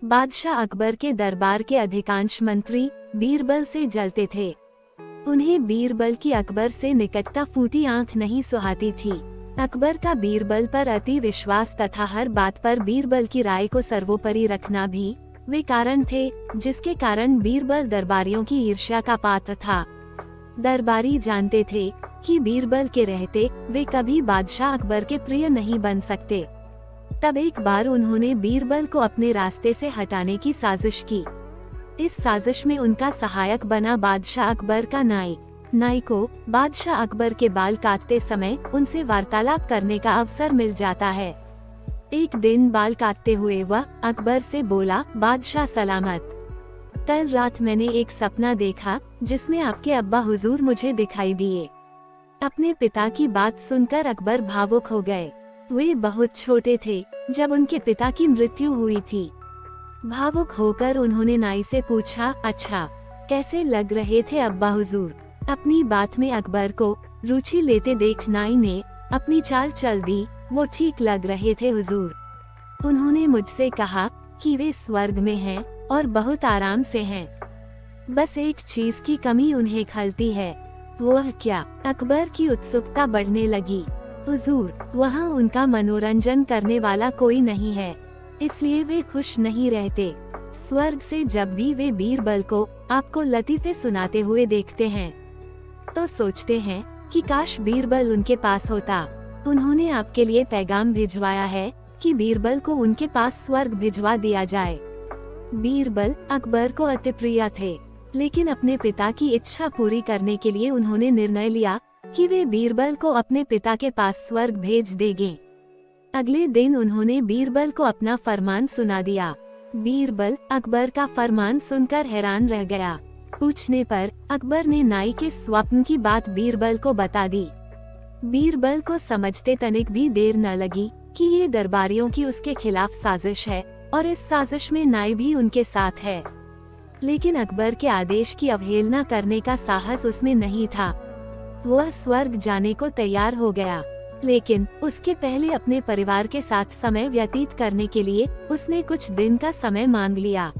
बादशाह अकबर के दरबार के अधिकांश मंत्री बीरबल से जलते थे। उन्हें बीरबल की अकबर से निकटता फूटी आंख नहीं सुहाती थी। अकबर का बीरबल पर अति विश्वास तथा हर बात पर बीरबल की राय को सर्वोपरि रखना भी वे कारण थे जिसके कारण बीरबल दरबारियों की ईर्ष्या का पात्र था। दरबारी जानते थे कि बीरबल के रहते वे कभी बादशाह अकबर के प्रिय नहीं बन सकते। तब एक बार उन्होंने बीरबल को अपने रास्ते से हटाने की साजिश की। इस साजिश में उनका सहायक बना बादशाह अकबर का नाई। नाई को बादशाह अकबर के बाल काटते समय उनसे वार्तालाप करने का अवसर मिल जाता है। एक दिन बाल काटते हुए वह अकबर से बोला, बादशाह सलामत। कल रात मैंने एक सपना देखा जिसमें आपके अब्बा हुजूर मुझे दिखाई दिए। अपने पिता की बात सुनकर अकबर भावुक हो गए। वे बहुत छोटे थे जब उनके पिता की मृत्यु हुई थी। भावुक होकर उन्होंने नाई से पूछा, अच्छा कैसे लग रहे थे अब्बा हुजूर? अपनी बात में अकबर को रुचि लेते देख नाई ने अपनी चाल चल दी, वो ठीक लग रहे थे हुजूर। उन्होंने मुझसे कहा कि वे स्वर्ग में हैं और बहुत आराम से हैं। बस एक चीज की कमी उन्हें खलती है। वह क्या? अकबर की उत्सुकता बढ़ने लगी। हुजूर, वहाँ उनका मनोरंजन करने वाला कोई नहीं है, इसलिए वे खुश नहीं रहते। स्वर्ग से जब भी वे बीरबल को आपको लतीफे सुनाते हुए देखते हैं तो सोचते हैं कि काश बीरबल उनके पास होता। उन्होंने आपके लिए पैगाम भिजवाया है कि बीरबल को उनके पास स्वर्ग भिजवा दिया जाए। बीरबल अकबर को अति प्रिय थे, लेकिन अपने पिता की इच्छा पूरी करने के लिए उन्होंने निर्णय लिया कि वे बीरबल को अपने पिता के पास स्वर्ग भेज देंगे। अगले दिन उन्होंने बीरबल को अपना फरमान सुना दिया। बीरबल अकबर का फरमान सुनकर हैरान रह गया। पूछने पर अकबर ने नाई के स्वप्न की बात बीरबल को बता दी। बीरबल को समझते तनिक भी देर न लगी कि ये दरबारियों की उसके खिलाफ साजिश है और इस साजिश में नाई भी उनके साथ है। लेकिन अकबर के आदेश की अवहेलना करने का साहस उसमें नहीं था। वह स्वर्ग जाने को तैयार हो गया, लेकिन उसके पहले अपने परिवार के साथ समय व्यतीत करने के लिए उसने कुछ दिन का समय मांग लिया।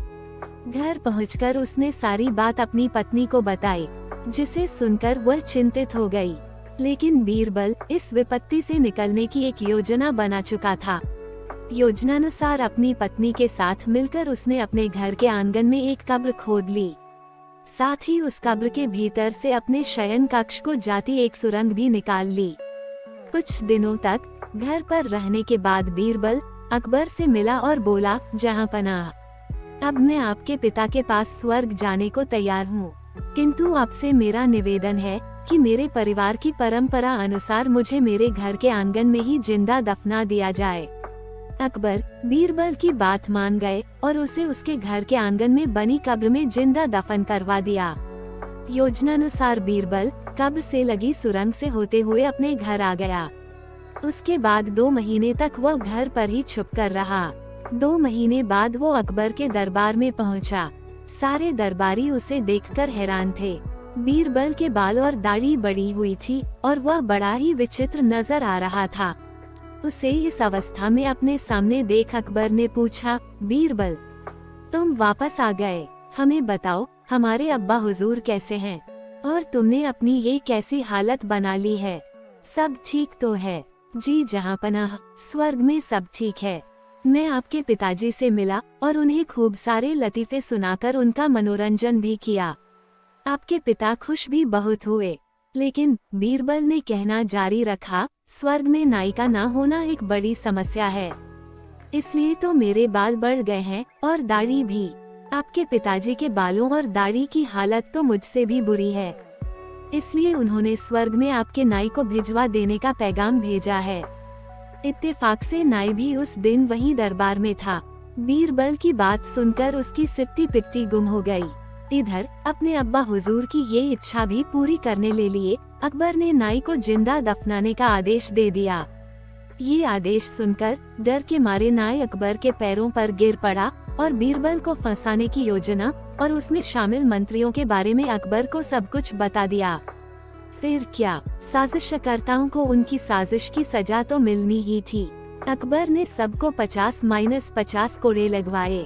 घर पहुंचकर उसने सारी बात अपनी पत्नी को बताई, जिसे सुनकर वह चिंतित हो गई। लेकिन बीरबल इस विपत्ति से निकलने की एक योजना बना चुका था। योजनानुसार अपनी पत्नी के साथ मिलकर उसने अपने घर के आंगन में एक कब्र खोद ली। साथ ही उस कब्र के भीतर से अपने शयन कक्ष को जाती एक सुरंग भी निकाल ली। कुछ दिनों तक घर पर रहने के बाद बीरबल अकबर से मिला और बोला, जहां पनाह, अब मैं आपके पिता के पास स्वर्ग जाने को तैयार हूँ, किंतु आपसे मेरा निवेदन है कि मेरे परिवार की परंपरा अनुसार मुझे मेरे घर के आंगन में ही जिंदा दफना दिया जाए। अकबर बीरबल की बात मान गए और उसे उसके घर के आंगन में बनी कब्र में जिंदा दफन करवा दिया। योजनानुसार बीरबल कब्र से लगी सुरंग से होते हुए अपने घर आ गया। उसके बाद 2 महीने तक वह घर पर ही छुप कर रहा। 2 महीने बाद वो अकबर के दरबार में पहुंचा। सारे दरबारी उसे देखकर हैरान थे। बीरबल के बाल और दाढ़ी बड़ी हुई थी और वह बड़ा ही विचित्र नजर आ रहा था। उसे इस अवस्था में अपने सामने देख अकबर ने पूछा, बीरबल, तुम वापस आ गए, हमें बताओ हमारे अब्बा हुजूर कैसे हैं और तुमने अपनी ये कैसी हालत बना ली है? सब ठीक तो है? जी जहांपनाह, स्वर्ग में सब ठीक है। मैं आपके पिताजी से मिला और उन्हें खूब सारे लतीफे सुनाकर उनका मनोरंजन भी किया। आपके पिता खुश भी बहुत हुए। लेकिन बीरबल ने कहना जारी रखा, स्वर्ग में नाई का ना होना एक बड़ी समस्या है, इसलिए तो मेरे बाल बढ़ गए हैं और दाढ़ी भी। आपके पिताजी के बालों और दाढ़ी की हालत तो मुझसे भी बुरी है, इसलिए उन्होंने स्वर्ग में आपके नाई को भिजवा देने का पैगाम भेजा है। इत्तेफाक से नाई भी उस दिन वहीं दरबार में था। बीरबल की बात सुनकर उसकी सिट्टी पिट्टी गुम हो गई। इधर अपने अब्बा हुजूर की ये इच्छा भी पूरी करने ले लिए अकबर ने नाई को जिंदा दफनाने का आदेश दे दिया। ये आदेश सुनकर डर के मारे नाई अकबर के पैरों पर गिर पड़ा और बीरबल को फंसाने की योजना और उसमें शामिल मंत्रियों के बारे में अकबर को सब कुछ बता दिया। फिर क्या, साजिशकर्ताओं को उनकी साजिश की सजा तो मिलनी ही थी। अकबर ने सबको 50-50 कोड़े लगवाए।